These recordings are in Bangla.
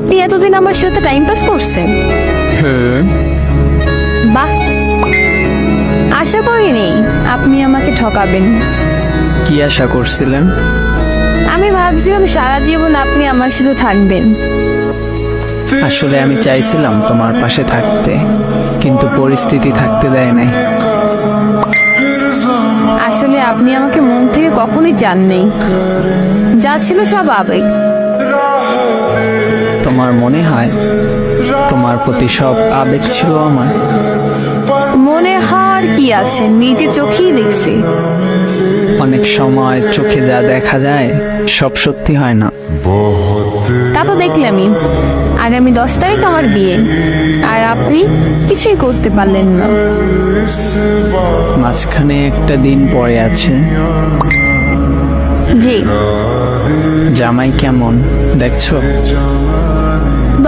আপনি এতদিন আমার সাথে টাইম পাস করছেন? হুম। বাহ, আশা করিনি আপনি আমাকে ঠকাবেন। কি আশা করছিলেন? আমি ভাবছিলাম সারা জীবন আপনি আমার সাথে থাকবেন। আসলে আমি চাইছিলাম তোমার পাশে থাকতে, কিন্তু পরিস্থিতি থাকতে দেয় নাই। আসলে আপনি আমাকে মন থেকে কখনোই চাননি, যা ছিল সব আবেগ। তোমার মনে হয় তোমার প্রতি সব আবেগ ছিল আমার? মনে হওয়ার কি আছে, নিজে চোখেই দেখছি। অনেক সময় চোখে যা দেখা যায় সব সত্যি হয় না। তা তো দেখলামই। আগামী 10 তারিখ আমার বিয়ে, আর আপনি কিছুই করতে পারলেন না। মাঝখানে একটা দিন পরে আছে। জি, জামাই কেমন দেখছো?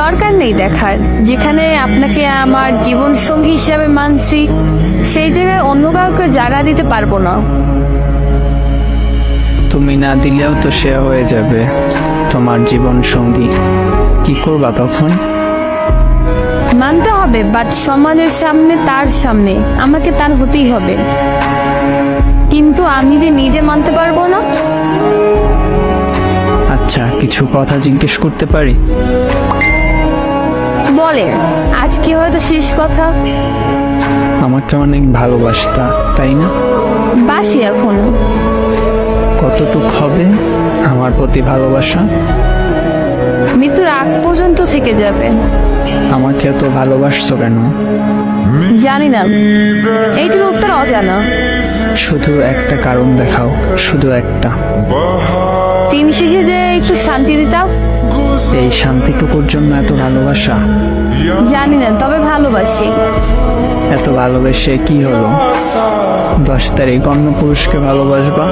দরকার নেই দেখার। যেখানে আপনাকে আমার জীবন সঙ্গী হিসাবে মানছি, সেই জায়গায় অন্য কাউকে জায়গা দিতে পারবো না। তুমি না দিলেও তো সে হয়ে যাবে তোমার জীবন সঙ্গী। কি করবা তখন? মানতে হবে, বাট সমাজের সামনে, তার সামনে আমাকে তার হতেই হবে। কিন্তু আমি যে নিজে মানতে পারবো না। আচ্ছা, কিছু কথা জিজ্ঞেস করতে পারি? বলে, আজকে হয়তো শেষ কথা। আমাকে অনেক ভালোবাসতা, তাই না? বাসি এখন। কতটুক হবে আমার প্রতি ভালোবাসা? মৃত্যুর আগ পর্যন্ত থেকে যাবে। আমাকে এত ভালোবাসছো কেন? জানি না, এইটার উত্তর অজানা। শুধু একটা কারণ দেখাও, শুধু একটা। দিন শেষে যে একটু শান্তি দিতাম। এই শান্তিটুকুর জন্য এত ভালোবাসা? জানি না, তবে ভালোবাসি। এত ভালোবেসে কি হলো? 10 তারিখ অন্য পুরুষকে ভালোবাসবা?